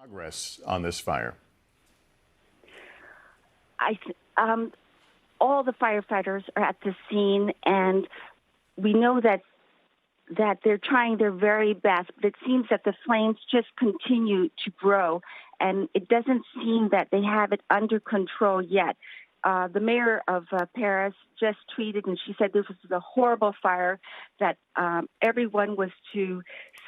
Progress on this fire. All the firefighters are at the scene, and we know that they're trying their very best, but it seems that the flames just continue to grow, and it doesn't seem that they have it under control yet. The mayor of Paris just tweeted, and she said this was a horrible fire, that everyone was to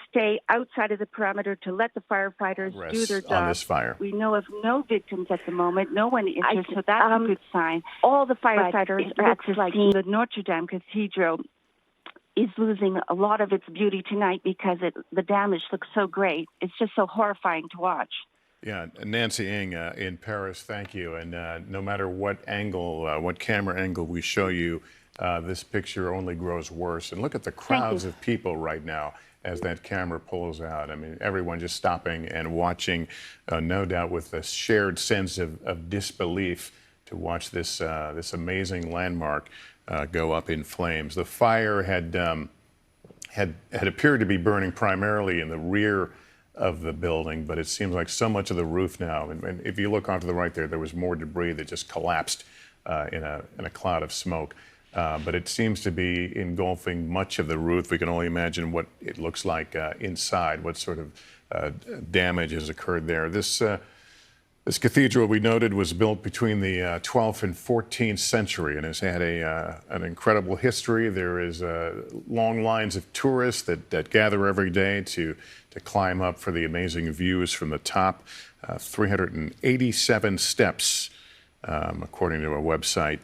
stay outside of the perimeter to let the firefighters do their job. On this fire. We know of no victims at the moment, no one injured, so that's a good sign. All the firefighters are at the scene. The Notre-Dame Cathedral is losing a lot of its beauty tonight because the damage looks so great. It's just so horrifying to watch. Yeah, Nancy Ng in Paris, thank you. And no matter what angle, what camera angle we show you, this picture only grows worse. And look at the crowds of people right now as that camera pulls out. I mean, everyone just stopping and watching, no doubt with a shared sense of disbelief to watch this this amazing landmark go up in flames. The fire had appeared to be burning primarily in the rear of the building, but it seems like so much of the roof now, and if you look onto the right there was more debris that just collapsed in a cloud of smoke. But it seems to be engulfing much of the roof. We can only imagine what it looks like inside, what sort of damage has occurred there. This cathedral, we noted, was built between the 12th and 14th century and has had an incredible history. There is long lines of tourists that gather every day to climb up for the amazing views from the top. 387 steps, according to a website.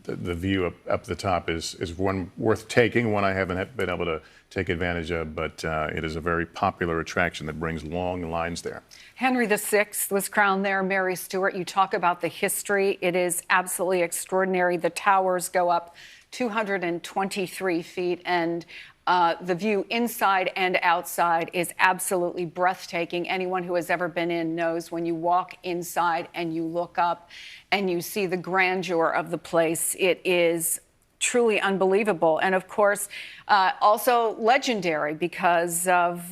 The view up the top is one worth taking, one I haven't been able to take advantage of, but it is a very popular attraction that brings long lines there. Henry VI was crowned there. Mary Stuart, you talk about the history. It is absolutely extraordinary. The towers go up 223 feet, and the view inside and outside is absolutely breathtaking. Anyone who has ever been in knows when you walk inside and you look up and you see the grandeur of the place, it is truly unbelievable. And of course, also legendary because of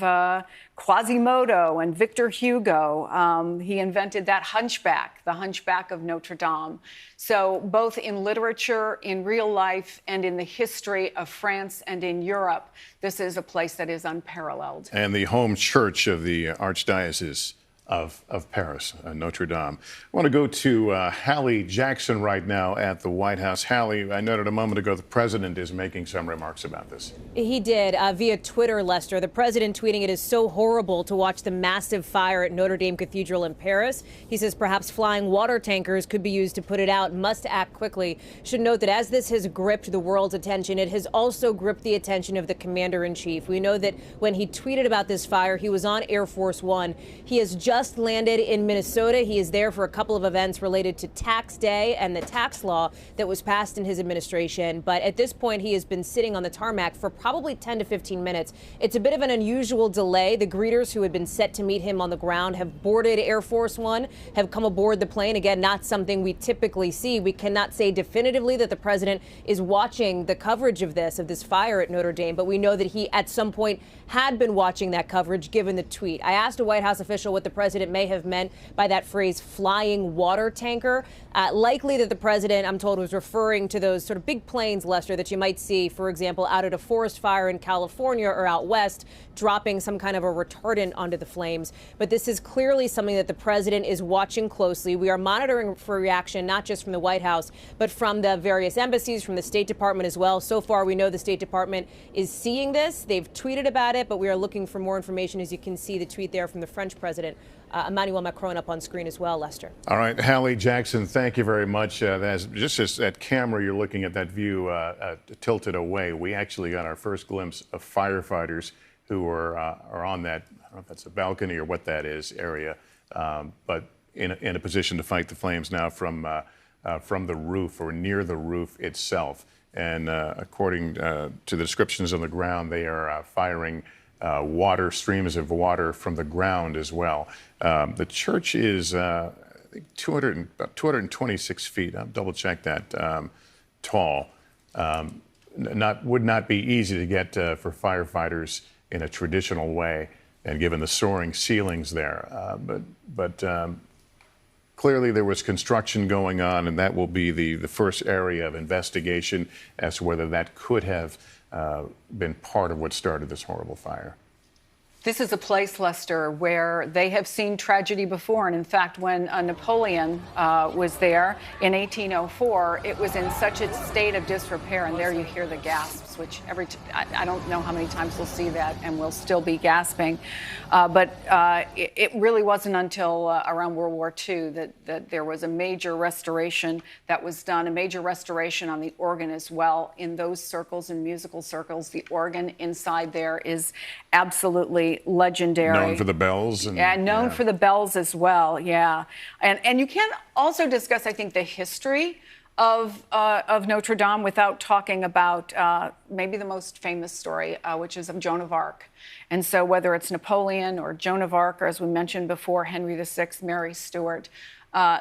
Quasimodo and Victor Hugo. He invented that hunchback, the Hunchback of Notre-Dame. So both in literature, in real life, and in the history of France and in Europe, this is a place that is unparalleled. And the home church of the Archdiocese of Paris, Notre-Dame. I want to go to Hallie Jackson right now at the White House. Hallie, I noted a moment ago the president is making some remarks about this. He did via Twitter, Lester. The president tweeting, "It is so horrible to watch the massive fire at Notre Dame Cathedral in Paris." He says perhaps flying water tankers could be used to put it out. Must act quickly. Should note that as this has gripped the world's attention, it has also gripped the attention of the commander-in-chief. We know that when he tweeted about this fire, he was on Air Force One. He has just landed in Minnesota. He is there for a couple of events related to tax day and the tax law that was passed in his administration. But at this point, he has been sitting on the tarmac for probably 10 to 15 minutes. It's a bit of an unusual delay. The greeters who had been set to meet him on the ground have boarded Air Force One, have come aboard the plane. Again, not something we typically see. We cannot say definitively that the president is watching the coverage of this fire at Notre Dame, but we know that he at some point had been watching that coverage given the tweet. I asked a White House official what the president may have meant by that phrase flying water tanker. Likely that the president, I'm told, was referring to those sort of big planes, Lester, that you might see, for example, out at a forest fire in California or out west, dropping some kind of a retardant onto the flames. But this is clearly something that the president is watching closely. We are monitoring for reaction, not just from the White House, but from the various embassies, from the State Department as well. So far, we know the State Department is seeing this. They've tweeted about it, but we are looking for more information. As you can see, the tweet there from the French president, Emmanuel Macron, up on screen as well, Lester. All right, Hallie Jackson, thank you very much. Just as that camera, you're looking at that view tilted away. We actually got our first glimpse of firefighters who are on that, I don't know if that's a balcony or what that is, area, but in a position to fight the flames now from the roof or near the roof itself. And according to the descriptions on the ground, they are firing streams of water from the ground as well. The church is, I think, 226 feet. I'll double check that, tall. Would not be easy to get for firefighters in a traditional way. and given the soaring ceilings there. But clearly there was construction going on, and that will be the first area of investigation as to whether that could have been part of what started this horrible fire. This is a place, Lester, where they have seen tragedy before. And in fact, when Napoleon was there in 1804, it was in such a state of disrepair. And there you hear the gasps, which I don't know how many times we'll see that and we'll still be gasping. But it really wasn't until around World War II that there was a major restoration that was done, a major restoration on the organ as well. In those circles, in musical circles, the organ inside there is absolutely legendary. Known for the bells. Known for the bells as well, yeah. And you can't also discuss, I think, the history of Notre-Dame without talking about maybe the most famous story, which is of Joan of Arc. And so whether it's Napoleon or Joan of Arc, or as we mentioned before, Henry VI, Mary Stuart,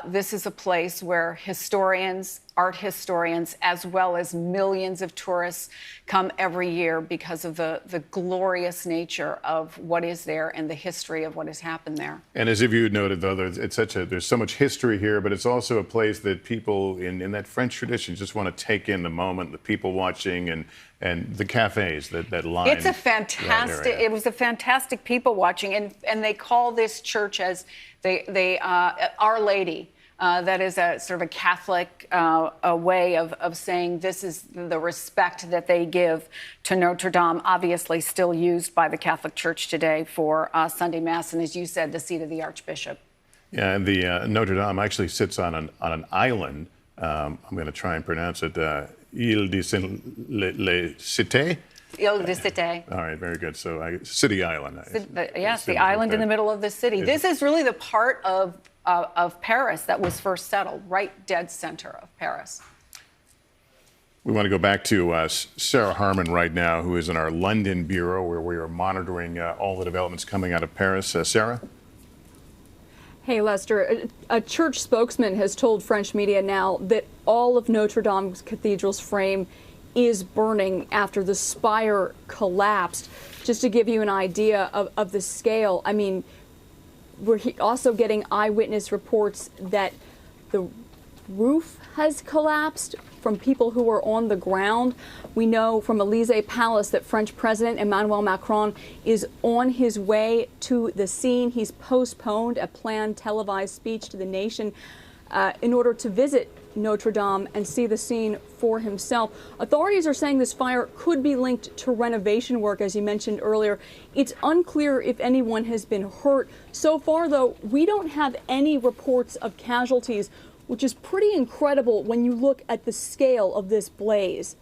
this is a place where historians, art historians, as well as millions of tourists come every year because of the glorious nature of what is there and the history of what has happened there. And as you noted, though, there's so much history here, but it's also a place that people in that French tradition just want to take in the moment, the people watching and the cafes that line. It's a fantastic. It was a fantastic people watching, and they call this church as Our Lady. That is a sort of a Catholic a way of saying this is the respect that they give to Notre Dame, obviously still used by the Catholic Church today for Sunday Mass, and as you said, the seat of the Archbishop. Yeah, and the Notre Dame actually sits on an island. I'm going to try and pronounce it. Ile de Cité. Ile de Cité. All right, very good. So, City Island. Yes, the island in the middle of the city. This is really the part of Paris that was first settled, right dead center of Paris. We want to go back to Sarah Harmon right now, who is in our London bureau, where we are monitoring all the developments coming out of Paris. Sarah? Hey, Lester, a church spokesman has told French media now that all of Notre Dame's cathedral's frame is burning after the spire collapsed. Just to give you an idea of the scale, I mean, we're also getting eyewitness reports that the roof has collapsed from people who were on the ground. We know from Élysée Palace that French President Emmanuel Macron is on his way to the scene. He's postponed a planned televised speech to the nation in order to visit Notre Dame and see the scene for himself. Authorities are saying this fire could be linked to renovation work, as you mentioned earlier. It's unclear if anyone has been hurt. So far, though, we don't have any reports of casualties, which is pretty incredible when you look at the scale of this blaze.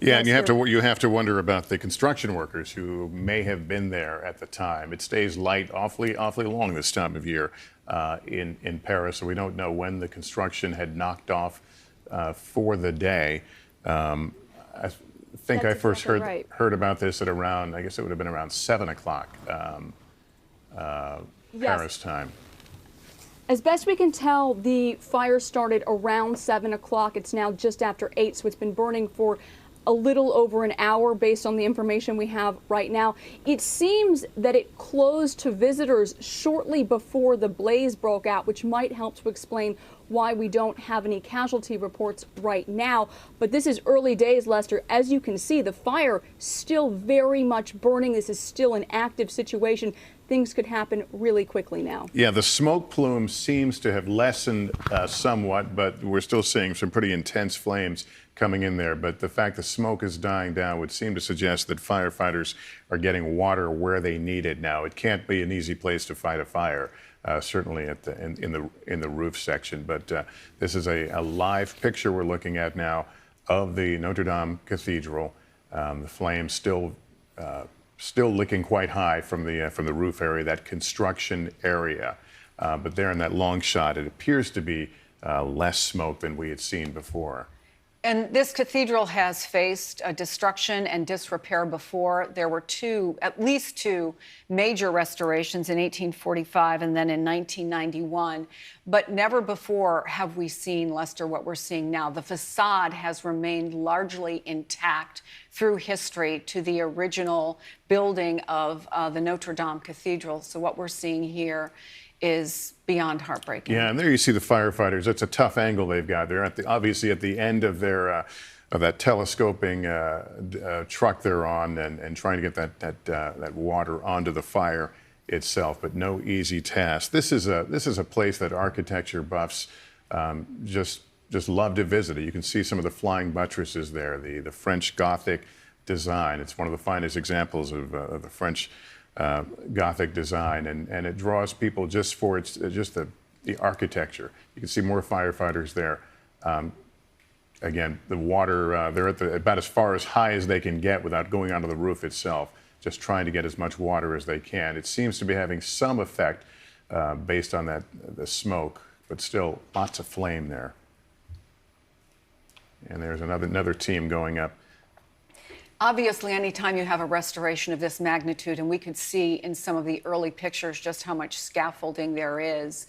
Yeah, and you have to wonder about the construction workers who may have been there at the time. It stays light awfully long this time of year in Paris, so we don't know when the construction had knocked off for the day. I think I first heard about this at around, I guess it would have been around 7 o'clock Paris time. As best we can tell, the fire started around 7 o'clock. It's now just after 8, so it's been burning for a little over an hour based on the information we have right now. It seems that it closed to visitors shortly before the blaze broke out, which might help to explain why we don't have any casualty reports right now. But this is early days, Lester. As you can see, the fire still very much burning. This is still an active situation. Things could happen really quickly now. Yeah, the smoke plume seems to have lessened somewhat, but we're still seeing some pretty intense flames coming in there. But the fact the smoke is dying down would seem to suggest that firefighters are getting water where they need it now. It can't be an easy place to fight a fire, certainly in the roof section. But this is a live picture we're looking at now of the Notre Dame Cathedral. The flames still licking quite high from the roof area, that construction area. But there in that long shot, it appears to be less smoke than we had seen before. And this cathedral has faced destruction and disrepair before. There were at least two major restorations in 1845 and then in 1991. But never before have we seen, Lester, what we're seeing now. The facade has remained largely intact through history to the original building of the Notre-Dame Cathedral. So what we're seeing here is beyond heartbreaking. Yeah, and there you see the firefighters. It's a tough angle they've got. They're obviously at the end of their of that telescoping truck they're on, and trying to get that water onto the fire itself. But no easy task. This is a place that architecture buffs just love to visit. You can see some of the flying buttresses there. The French Gothic design. It's one of the finest examples of the French Gothic design, and it draws people just for the architecture. You can see more firefighters there. Again, the water, they're at about as far as high as they can get without going onto the roof itself, just trying to get as much water as they can. It seems to be having some effect based on the smoke, but still lots of flame there. And there's another team going up. Obviously, anytime you have a restoration of this magnitude, and we could see in some of the early pictures just how much scaffolding there is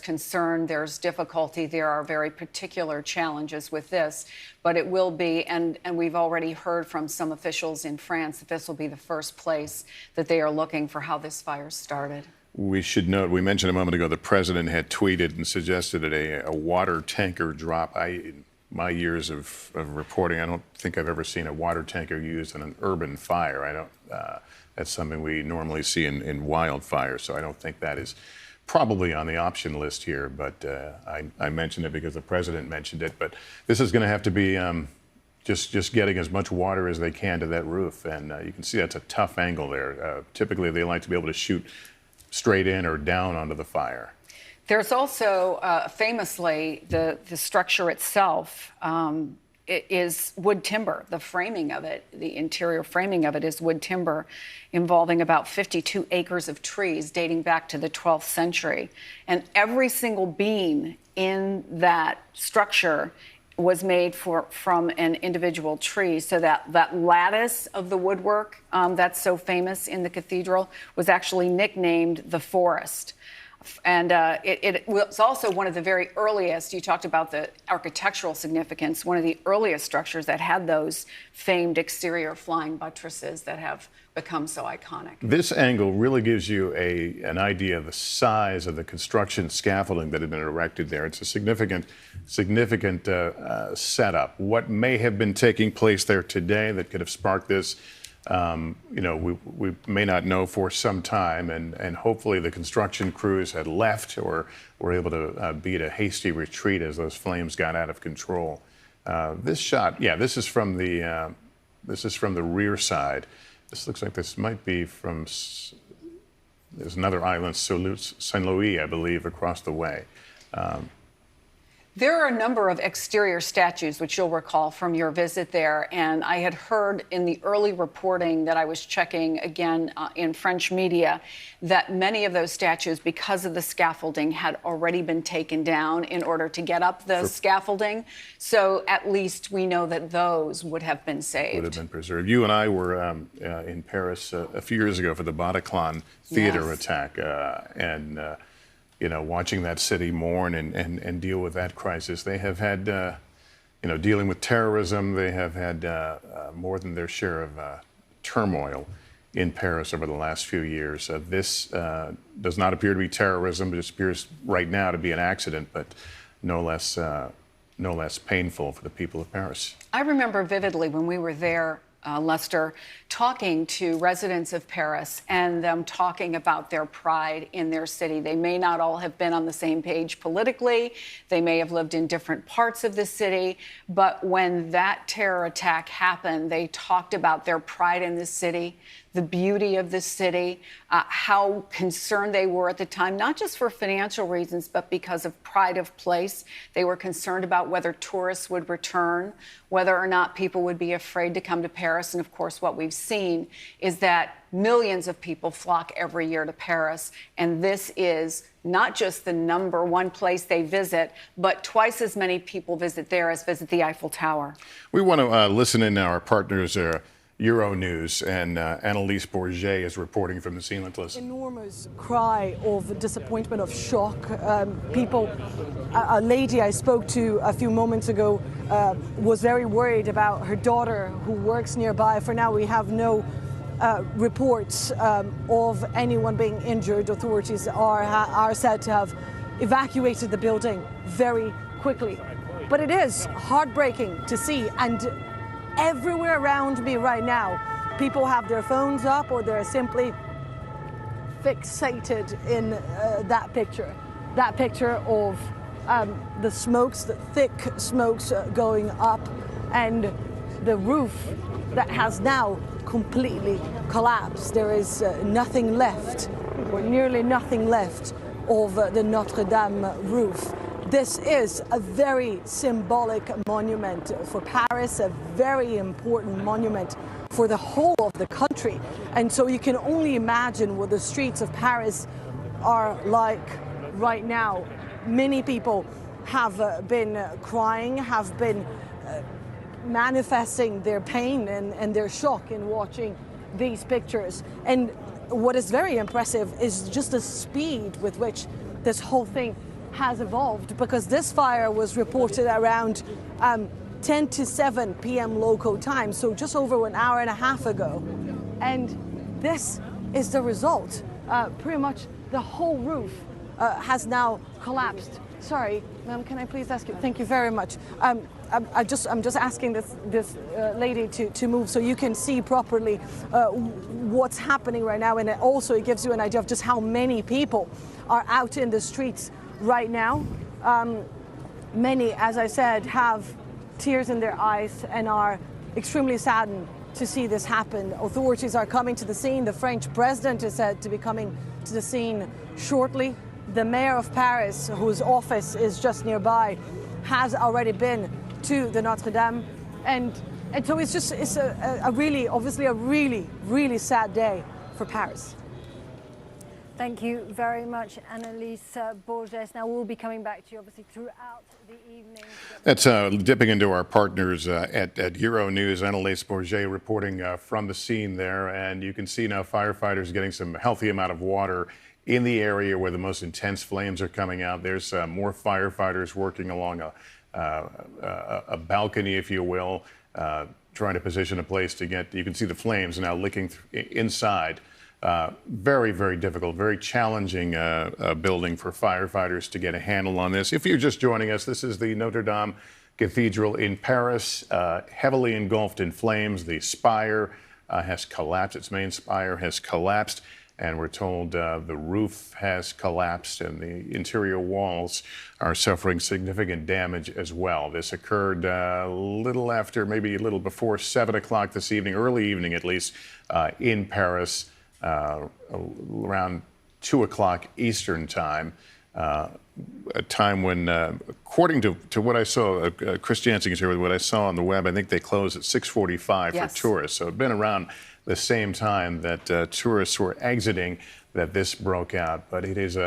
concern, there's difficulty, there are very particular challenges with this, but it will be, and we've already heard from some officials in France that this will be the first place that they are looking for how this fire started. We should note, we mentioned a moment ago, the president had tweeted and suggested a water tanker drop. My years of reporting, I don't think I've ever seen a water tanker used in an urban fire. That's something we normally see in wildfires, so I don't think that is probably on the option list here, but I mentioned it because the president mentioned it. But this is going to have to be just getting as much water as they can to that roof, and you can see that's a tough angle there. Typically, they like to be able to shoot straight in or down onto the fire. There's also, famously, the structure itself it is wood timber. The framing of it, the interior framing of it is wood timber involving about 52 acres of trees dating back to the 12th century. And every single beam in that structure was made from an individual tree. So that lattice of the woodwork that's so famous in the cathedral was actually nicknamed the forest. And it was also one of the very earliest, you talked about the architectural significance, one of the earliest structures that had those famed exterior flying buttresses that have become so iconic. This angle really gives you an idea of the size of the construction scaffolding that had been erected there. It's a significant setup. What may have been taking place there today that could have sparked this, we may not know for some time, and hopefully the construction crews had left or were able to beat a hasty retreat as those flames got out of control. This shot, this is from the rear side. This looks like this might be from, there's another island, Saint Louis, I believe, across the way. There are a number of exterior statues, which you'll recall from your visit there. And I had heard in the early reporting that I was checking again in French media that many of those statues, because of the scaffolding, had already been taken down in order to get up the scaffolding. So at least we know that those would have been saved. Would have been preserved. You and I were in Paris a few years ago for the Bataclan theater attack. Watching that city mourn and deal with that crisis. They have had, dealing with terrorism, they have had more than their share of turmoil in Paris over the last few years. This does not appear to be terrorism. It appears right now to be an accident, but no less painful for the people of Paris. I remember vividly when we were there, Lester, talking to residents of Paris and them talking about their pride in their city. They may not all have been on the same page politically. They may have lived in different parts of the city. But when that terror attack happened, they talked about their pride in the city, the beauty of the city, how concerned they were at the time, not just for financial reasons, but because of pride of place. They were concerned about whether tourists would return, whether or not people would be afraid to come to Paris. And of course, what we've seen is that millions of people flock every year to Paris. And this is not just the #1 place they visit, but twice as many people visit there as visit the Eiffel Tower. We want to listen in now. Our partners are Euronews, and Annalise Bourget is reporting from the scene. Let's listen. Enormous cry of disappointment, of shock. People, a lady I spoke to a few moments ago was very worried about her daughter who works nearby. For now, we have no reports of anyone being injured. Authorities are said to have evacuated the building very quickly. But it is heartbreaking to see, and everywhere around me right now, people have their phones up or they're simply fixated in that picture of the smokes, the thick smokes going up, and the roof that has now completely collapsed. There is nothing left, or nearly nothing left, of the Notre-Dame roof. This is a very symbolic monument for Paris, a very important monument for the whole of the country. And so you can only imagine what the streets of Paris are like right now. Many people have been crying, have been manifesting their pain and their shock in watching these pictures. And what is very impressive is just the speed with which this whole thing has evolved, because this fire was reported around 10 to 7 p.m. local time, so just over an hour and a half ago. And this is the result. Pretty much the whole roof has now collapsed. Sorry, ma'am, can I please ask you? Thank you very much. I'm just asking this lady to move so you can see properly what's happening right now, and also it gives you an idea of just how many people are out in the streets right now. Many, as I said, have tears in their eyes and are extremely saddened to see this happen. Authorities are coming to the scene. The French president is said to be coming to the scene shortly. The mayor of Paris, whose office is just nearby, has already been to the Notre-Dame. And so it's a really, obviously a really, really sad day for Paris. Thank you very much, Annalise Bourget. Now, we'll be coming back to you, obviously, throughout the evening. That's dipping into our partners at Euronews. Annalise Bourget reporting from the scene there. And you can see now firefighters getting some healthy amount of water in the area where the most intense flames are coming out. There's more firefighters working along a balcony, if you will, trying to position a place to get, you can see the flames now licking inside. Very, very difficult, very challenging building for firefighters to get a handle on this. If you're just joining us, this is the Notre Dame Cathedral in Paris, heavily engulfed in flames. The spire has collapsed, its main spire has collapsed, and we're told the roof has collapsed and the interior walls are suffering significant damage as well. This occurred a little after, maybe a little before 7 o'clock this evening, early evening at least, in Paris. Around 2 o'clock Eastern time, a time when, according to what I saw, Chris Jansen is here with what I saw on the web, I think they closed at 6:45 for tourists. So it's been around the same time that tourists were exiting that this broke out. But it is,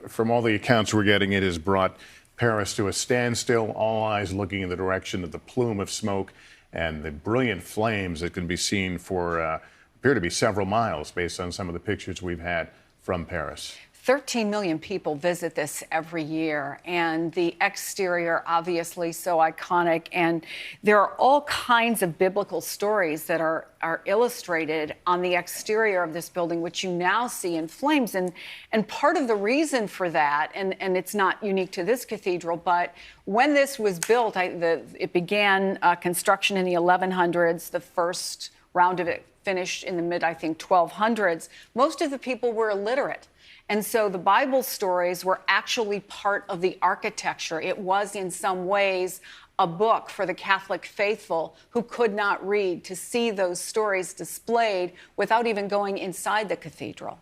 from all the accounts we're getting, it has brought Paris to a standstill, all eyes looking in the direction of the plume of smoke and the brilliant flames that can be seen for appear to be several miles based on some of the pictures we've had from Paris. 13 million people visit this every year, and the exterior obviously so iconic, and there are all kinds of biblical stories that are illustrated on the exterior of this building, which you now see in flames. And part of the reason for that, and it's not unique to this cathedral, but when this was built, it began construction in the 1100s. The first round of it finished in the mid, I think, 1200s. Most of the people were illiterate. And so the Bible stories were actually part of the architecture. It was in some ways a book for the Catholic faithful who could not read, to see those stories displayed without even going inside the cathedral.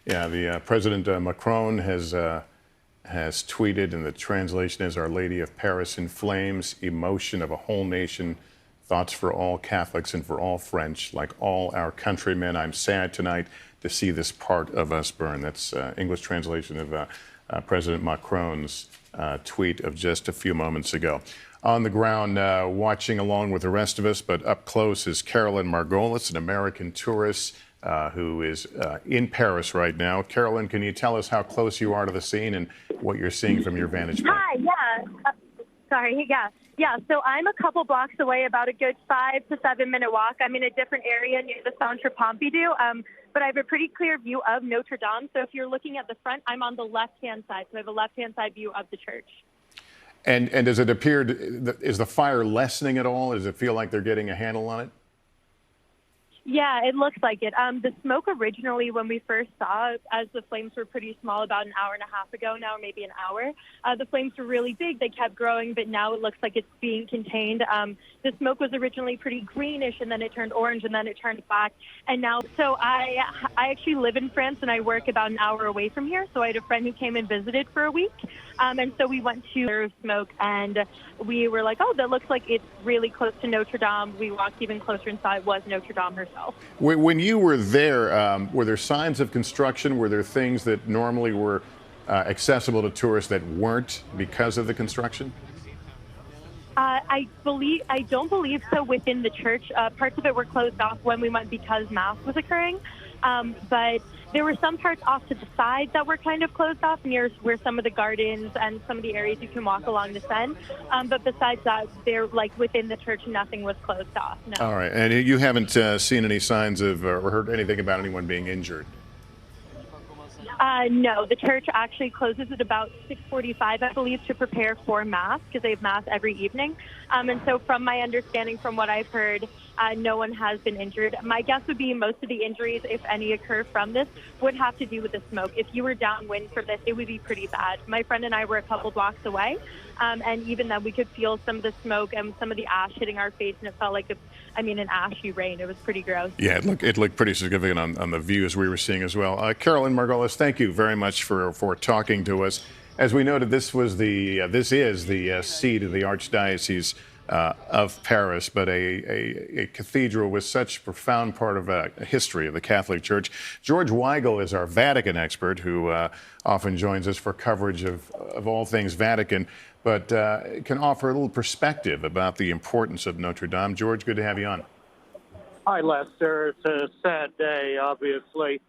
Yeah, the President Macron has has tweeted, and the translation is Our Lady of Paris in Flames, emotion of a whole nation, thoughts for all Catholics and for all French, like all our countrymen. I'm sad tonight to see this part of us burn. That's English translation of President Macron's tweet of just a few moments ago. On the ground, watching along with the rest of us, but up close, is Carolyn Margolis, an American tourist who is in Paris right now. Carolyn, can you tell us how close you are to the scene and what you're seeing from your vantage point? Hi, yeah. So I'm a couple blocks away, about a good 5 to 7 minute walk. I'm in a different area near the Centre Pompidou, but I have a pretty clear view of Notre-Dame. So if you're looking at the front, I'm on the left-hand side. So I have a left-hand side view of the church. And does it appear, is the fire lessening at all? Does it feel like they're getting a handle on it? Yeah, it looks like it. The smoke originally, when we first saw it, as the flames were pretty small about an hour and a half ago now, maybe an hour, the flames were really big. They kept growing, but now it looks like it's being contained. The smoke was originally pretty greenish, and then it turned orange, and then it turned black. And now, so I actually live in France, and I work about an hour away from here. So I had a friend who came and visited for a week. And so we went to smoke, and we were like, oh, that looks like it's really close to Notre Dame. We walked even closer and saw it was Notre Dame herself. When you were there signs of construction? Were there things that normally were accessible to tourists that weren't because of the construction? I don't believe so within the church. Parts of it were closed off when we went because Mass was occurring. But there were some parts off to the side that were kind of closed off near where some of the gardens and some of the areas you can walk along the Seine. But besides that, they're like within the church, nothing was closed off. No. All right. And you haven't seen any signs of or heard anything about anyone being injured? No, the church actually closes at about 6:45, I believe, to prepare for Mass, because they have Mass every evening. And so from my understanding, from what I've heard, no one has been injured. My guess would be most of the injuries, if any occur from this, would have to do with the smoke. If you were downwind from this, it would be pretty bad. My friend and I were a couple blocks away, and even then we could feel some of the smoke and some of the ash hitting our face, and it felt like an ashy rain. It was pretty gross. Yeah, it looked pretty significant on the views we were seeing as well. Carolyn Margolis, thank you very much for talking to us. As we noted, this is the seat of the Archdiocese of Paris, but a cathedral with such profound part of a history of the Catholic Church. George Weigel is our Vatican expert who often joins us for coverage of all things Vatican, but can offer a little perspective about the importance of Notre Dame. George, good to have you on. Hi, Lester. It's a sad day, obviously.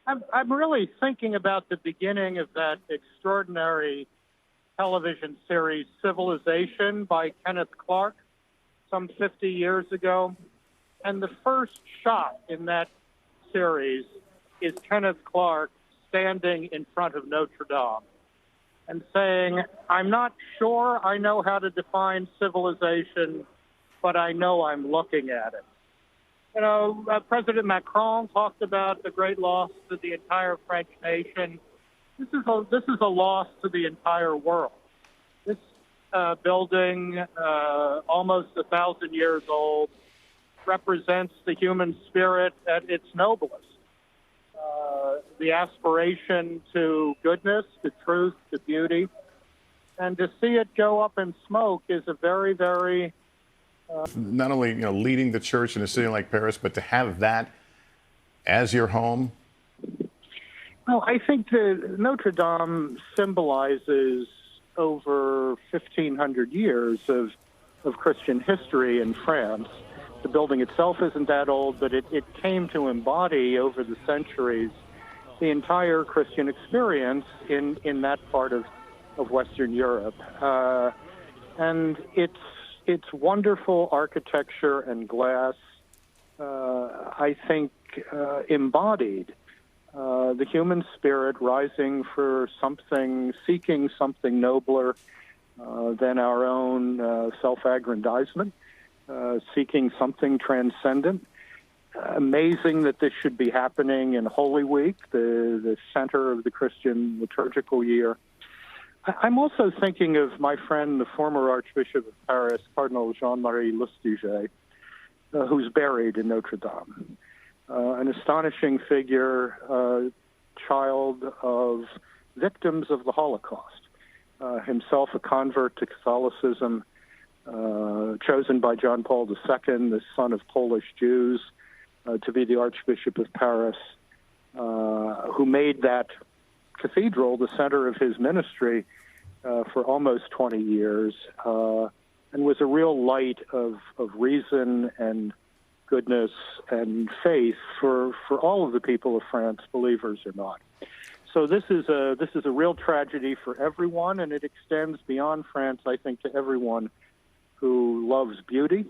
I'm really thinking about the beginning of that extraordinary television series, Civilization, by Kenneth Clark, some 50 years ago. And the first shot in that series is Kenneth Clark standing in front of Notre Dame and saying, I'm not sure I know how to define civilization, but I know I'm looking at it. You know, President Macron talked about the great loss to the entire French nation. This is a loss to the entire world. This building, almost 1,000 years old, represents the human spirit at its noblest. The aspiration to goodness, to truth, to beauty. And to see it go up in smoke is a very, very... Not only leading the church in a city like Paris, but to have that as your home? Well, I think Notre Dame symbolizes over 1,500 years of Christian history in France. The building itself isn't that old, but it came to embody over the centuries the entire Christian experience in that part of Western Europe. And it's wonderful architecture and glass, I think, embodied the human spirit rising for something, seeking something nobler than our own self-aggrandizement, seeking something transcendent. Amazing that this should be happening in Holy Week, the center of the Christian liturgical year. I'm also thinking of my friend, the former Archbishop of Paris, Cardinal Jean-Marie Lustiger, who's buried in Notre Dame. An astonishing figure, child of victims of the Holocaust. Himself a convert to Catholicism, chosen by John Paul II, the son of Polish Jews, to be the Archbishop of Paris, who made that cathedral the center of his ministry for almost 20 years, and was a real light of reason and goodness and faith for all of the people of France, believers or not. So this is a real tragedy for everyone, and it extends beyond France, I think, to everyone who loves beauty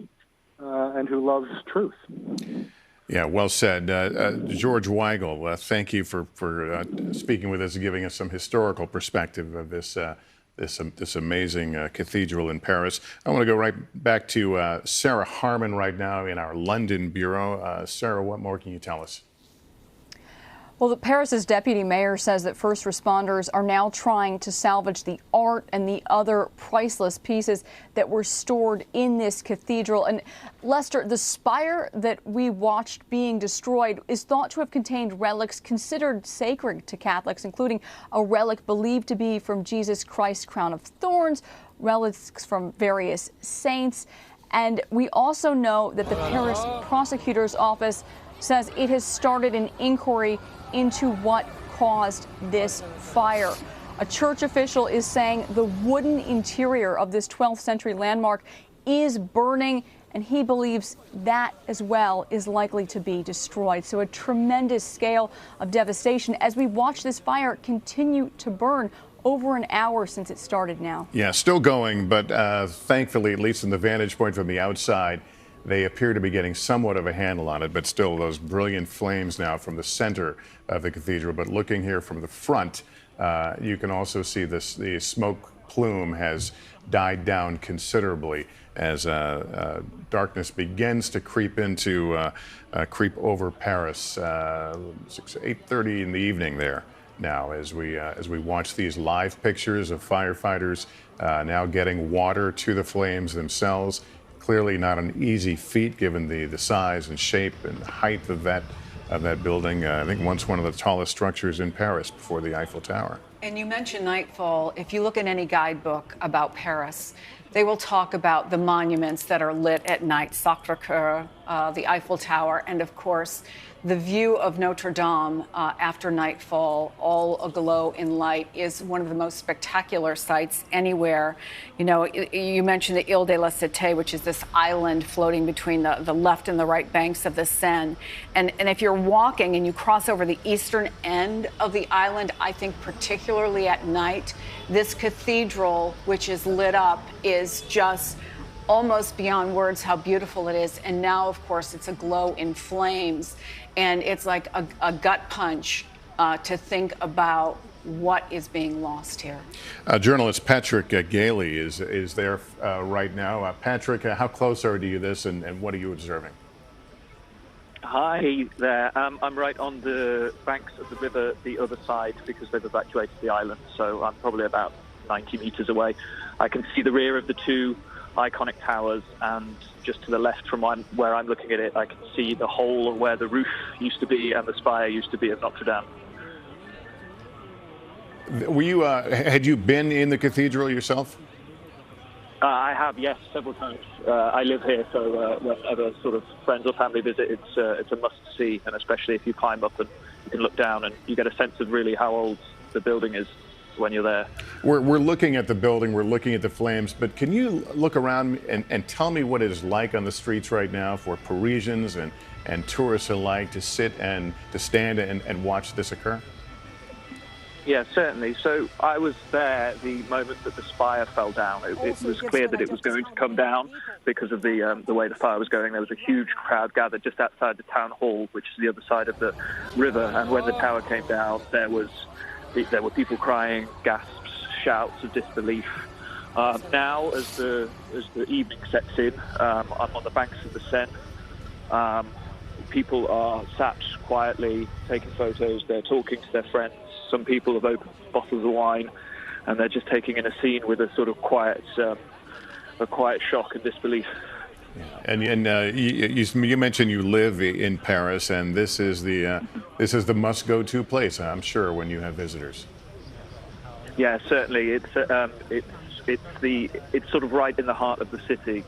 and who loves truth. Yeah, well said. George Weigel, thank you for speaking with us and giving us some historical perspective of this amazing cathedral in Paris. I want to go right back to Sarah Harmon right now in our London bureau. Sarah, what more can you tell us? Well, Paris's deputy mayor says that first responders are now trying to salvage the art and the other priceless pieces that were stored in this cathedral. And Lester, the spire that we watched being destroyed is thought to have contained relics considered sacred to Catholics, including a relic believed to be from Jesus Christ's crown of thorns, relics from various saints. And we also know that the Paris prosecutor's office says it has started an inquiry into what caused this fire. A church official is saying the wooden interior of this 12th century landmark is burning, and he believes that as well is likely to be destroyed. So a tremendous scale of devastation as we watch this fire continue to burn. Over an hour since it started now. Yeah, still going, but thankfully, at least from the vantage point from the outside, they appear to be getting somewhat of a handle on it, but still those brilliant flames now from the center of the cathedral. But looking here from the front, you can also see the smoke plume has died down considerably as darkness begins to creep over Paris. 8:30 in the evening there now as we watch these live pictures of firefighters now getting water to the flames themselves. Clearly not an easy feat given the size and shape and height of that building. I think once one of the tallest structures in Paris before the Eiffel Tower. And you mentioned nightfall. If you look at any guidebook about Paris, they will talk about the monuments that are lit at night, Sacré-Cœur, the Eiffel Tower, and of course, the view of Notre-Dame after nightfall, all aglow in light, is one of the most spectacular sights anywhere. You know, you mentioned the Ile de la Cité, which is this island floating between the left and the right banks of the Seine. And if you're walking and you cross over the eastern end of the island, I think particularly at night, this cathedral, which is lit up, is just almost beyond words how beautiful it is. And now, of course, it's aglow in flames. And it's like a gut punch to think about what is being lost here. Journalist Patrick Gailey is there right now. Patrick, how close are you to this, and what are you observing? Hi there. I'm right on the banks of the river, the other side, because they've evacuated the island. So I'm probably about 90 meters away. I can see the rear of the two iconic towers, and just to the left from where I'm looking at it, I can see the hole where the roof used to be and the spire used to be of Notre-Dame. Were you? Had you been in the cathedral yourself? I have, yes, several times. I live here, so whenever sort of friends or family visit, it's a must-see, and especially if you climb up and you can look down and you get a sense of really how old the building is when you're there. We're looking at the building, we're looking at the flames, but can you look around and tell me what it is like on the streets right now for Parisians and tourists alike to stand and watch this occur? Yeah, certainly. So I was there the moment that the spire fell down. It was clear that it was going to come down because of the way the fire was going. There was a huge crowd gathered just outside the town hall, which is the other side of the river. And when the tower came down, there were people crying, gasps, shouts of disbelief. Now, as the evening sets in, I'm on the banks of the Seine. People are sat quietly taking photos. They're talking to their friends. Some people have opened bottles of wine, and they're just taking in a scene with a sort of quiet shock and disbelief. Yeah. And you mentioned you live in Paris, and this is the must-go-to place, I'm sure, when you have visitors. Yeah, certainly. It's sort of right in the heart of the city.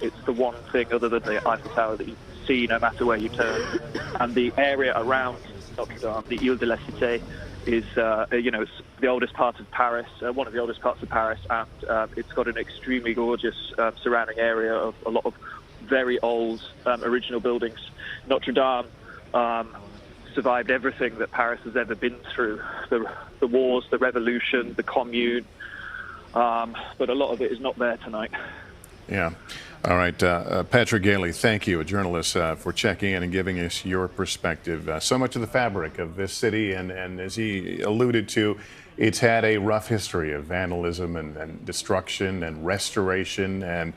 It's the one thing other than the Eiffel Tower that you see no matter where you turn. And the area around Notre-Dame, the Ile de la Cité, is it's the oldest part of Paris, one of the oldest parts of Paris, and it's got an extremely gorgeous surrounding area of a lot of very old original buildings. Notre-Dame survived everything that Paris has ever been through, the wars, the revolution, the commune, but a lot of it is not there tonight. Yeah. All right. Patrick Gailey, thank you, a journalist, for checking in and giving us your perspective. So much of the fabric of this city, and as he alluded to, it's had a rough history of vandalism and destruction and restoration. And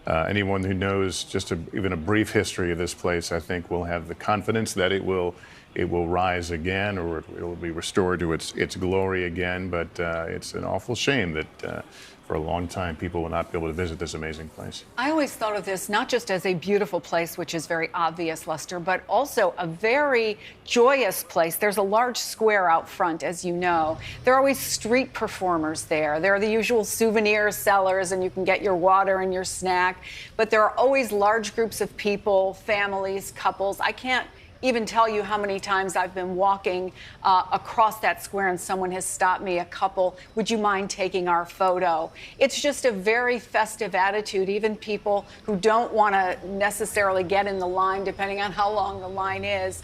anyone who knows just even a brief history of this place, I think, will have the confidence that it will rise again, or it will be restored to its glory again. But it's an awful shame that for a long time people will not be able to visit this amazing place. I always thought of this not just as a beautiful place, which is very obvious, Lester, but also a very joyous place. There's a large square out front, as you know. There are always street performers there. There are the usual souvenir sellers, and you can get your water and your snack. But there are always large groups of people, families, couples. I can't even tell you how many times I've been walking across that square and someone has stopped me, a couple, would you mind taking our photo? It's just a very festive attitude. Even people who don't want to necessarily get in the line, depending on how long the line is,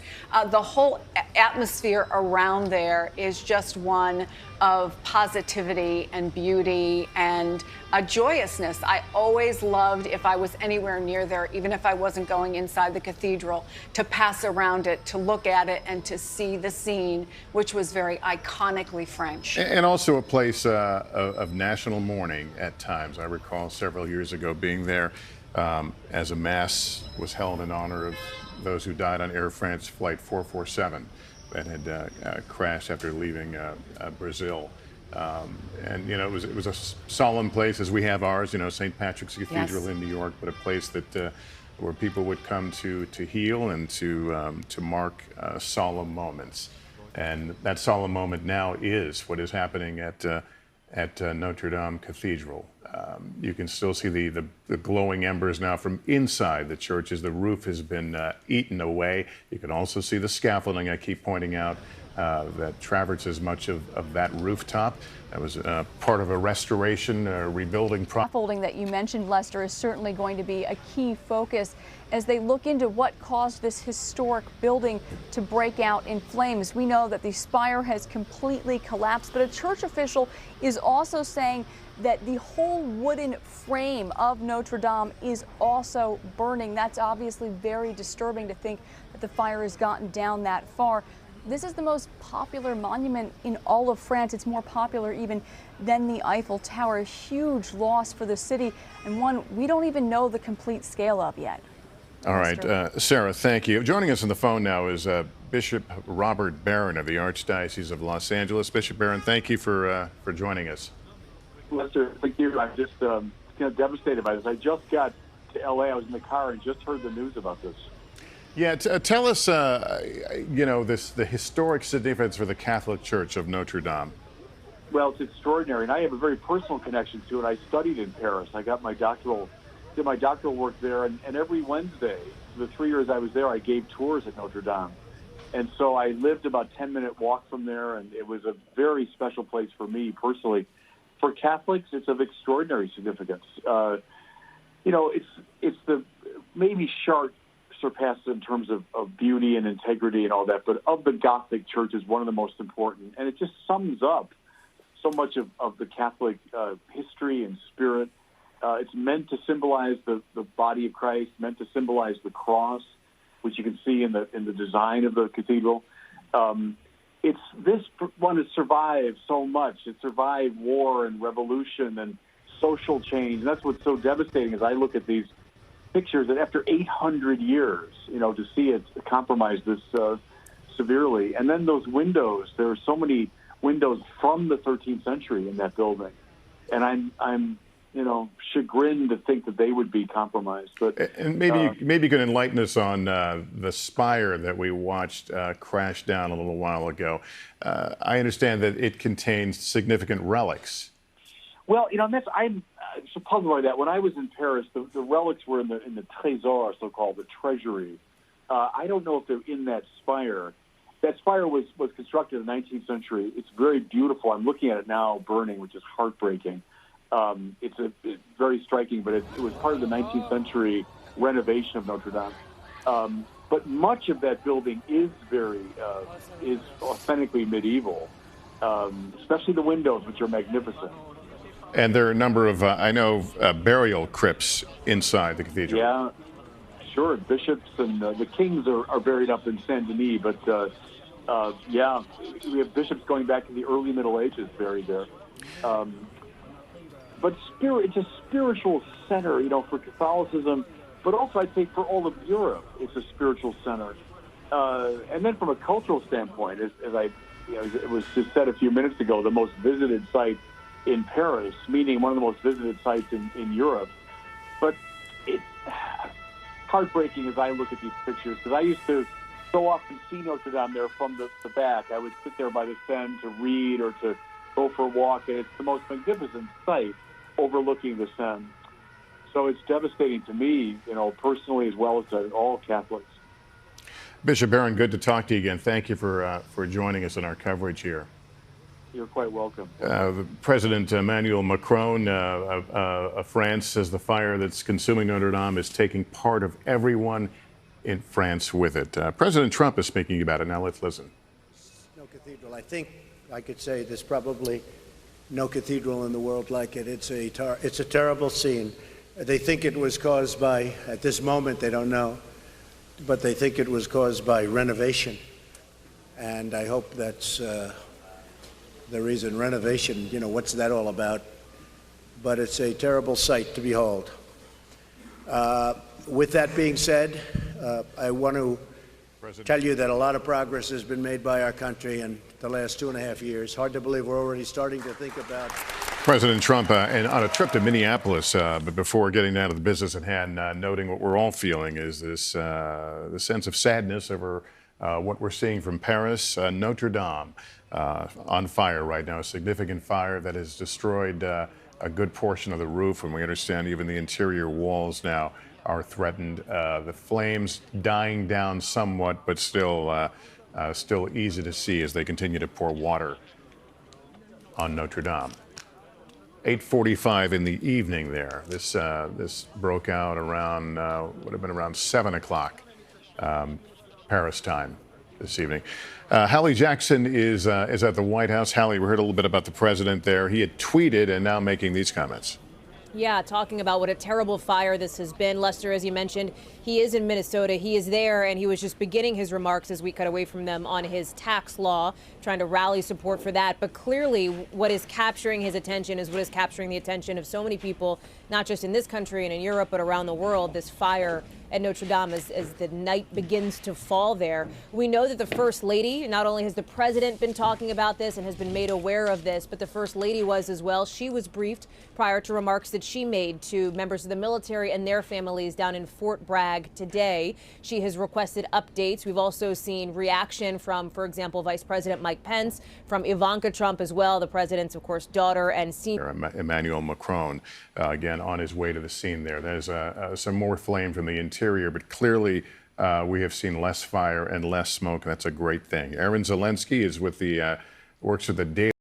the whole atmosphere around there is just one of positivity and beauty and joyousness. I always loved, if I was anywhere near there, even if I wasn't going inside the cathedral, to pass around it, to look at it, and to see the scene, which was very iconically French. And also a place of national mourning at times. I recall several years ago being there as a mass was held in honor of those who died on Air France Flight 447 that had crashed after leaving Brazil. And it was a solemn place, as we have ours, St. Patrick's Cathedral in New York, but a place that where people would come to heal and to mark solemn moments. And that solemn moment now is what is happening at Notre-Dame Cathedral. You can still see the glowing embers now from inside the church as the roof has been eaten away. You can also see the scaffolding I keep pointing out that traverses much of that rooftop. That was part of a restoration, rebuilding process. Scaffolding that you mentioned, Lester, is certainly going to be a key focus as they look into what caused this historic building to break out in flames. We know that the spire has completely collapsed, but a church official is also saying that the whole wooden frame of Notre Dame is also burning. That's obviously very disturbing to think that the fire has gotten down that far. This is the most popular monument in all of France. It's more popular even than the Eiffel Tower. A huge loss for the city, and one we don't even know the complete scale of yet. All right, Sarah, thank you. Joining us on the phone now is Bishop Robert Barron of the Archdiocese of Los Angeles. Bishop Barron, thank you for joining us. Lester, thank you. I'm just devastated by this. I just got to L.A. I was in the car and just heard the news about this. Yeah, tell us, the historic significance for the Catholic Church of Notre Dame. Well, it's extraordinary, and I have a very personal connection to it. I studied in Paris. I got did my doctoral work there, and every Wednesday, for the 3 years I was there, I gave tours at Notre Dame. And so I lived about a 10-minute walk from there, and it was a very special place for me personally. For Catholics, it's of extraordinary significance. It's the maybe Chartres surpassed in terms of beauty and integrity and all that, but of the Gothic Church is one of the most important, and it just sums up so much of the Catholic history and spirit. It's meant to symbolize the body of Christ, meant to symbolize the cross, which you can see in the design of the cathedral. This one has survived so much. It survived war and revolution and social change. And that's what's so devastating as I look at these pictures that after 800 years, to see it compromised this severely. And then those windows, there are so many windows from the 13th century in that building. And I'm chagrined to think that they would be compromised. But and maybe you can enlighten us on the spire that we watched crash down a little while ago. I understand that it contains significant relics. Well, I'm so puzzled by that. When I was in Paris, the relics were in the trésor, so-called, the treasury. I don't know if they're in that spire. That spire was constructed in the 19th century. It's very beautiful. I'm looking at it now burning, which is heartbreaking. It's very striking, but it was part of the 19th century renovation of Notre-Dame. But much of that building is is authentically medieval, especially the windows, which are magnificent. And there are a number of, burial crypts inside the cathedral. Yeah, sure. Bishops and the kings are buried up in Saint Denis, but yeah, we have bishops going back to the early Middle Ages buried there. But it's a spiritual center, for Catholicism, but also I'd say for all of Europe, it's a spiritual center. And then from a cultural standpoint, as it was just said a few minutes ago, the most visited site in Paris, meaning one of the most visited sites in Europe. But it's heartbreaking as I look at these pictures, because I used to so often see Notre Dame there from the back. I would sit there by the Seine to read or to go for a walk, and it's the most magnificent site overlooking the Seine. So it's devastating to me, personally, as well as to all Catholics. Bishop Barron, good to talk to you again. Thank you for joining us in our coverage here. You're quite welcome. President Emmanuel Macron of France says the fire that's consuming Notre Dame is taking part of everyone in France with it. President Trump is speaking about it. Now let's listen. No cathedral. I think I could say there's probably no cathedral in the world like it. It's a terrible scene. They think it was caused by, at this moment they don't know, but they think it was caused by renovation. And I hope that's the reason. Renovation, what's that all about? But it's a terrible sight to behold. With that being said, I want to tell you that a lot of progress has been made by our country in the last 2.5 years. Hard to believe we're already starting to think about. President Trump, and on a trip to Minneapolis, but before getting down to the business at hand, noting what we're all feeling is this the sense of sadness over what we're seeing from Paris. Notre Dame on fire right now, a significant fire that has destroyed a good portion of the roof, and we understand even the interior walls now are threatened. The flames dying down somewhat, but still easy to see as they continue to pour water on Notre Dame. 8:45 in the evening there. This broke out around, would have been around 7 o'clock Paris time this evening. Hallie Jackson is at the White House. Hallie, we heard a little bit about the president there. He had tweeted and now making these comments. Yeah, talking about what a terrible fire this has been. Lester, as you mentioned, he is in Minnesota. He is there, and he was just beginning his remarks as we cut away from them on his tax law, trying to rally support for that. But clearly, what is capturing his attention is what is capturing the attention of so many people, not just in this country and in Europe, but around the world, this fire at Notre Dame as the night begins to fall there. We know that the First Lady, not only has the president been talking about this and has been made aware of this, but the First Lady was as well. She was briefed prior to remarks that she made to members of the military and their families down in Fort Bragg today. She has requested updates. We've also seen reaction from, for example, Vice President Mike Pence, from Ivanka Trump as well, the president's, of course, daughter and senior. Emmanuel Macron, again, on his way to the scene there. There's some more flame from the interior, but clearly we have seen less fire and less smoke. That's a great thing. Aaron Zelensky is with works with the Daily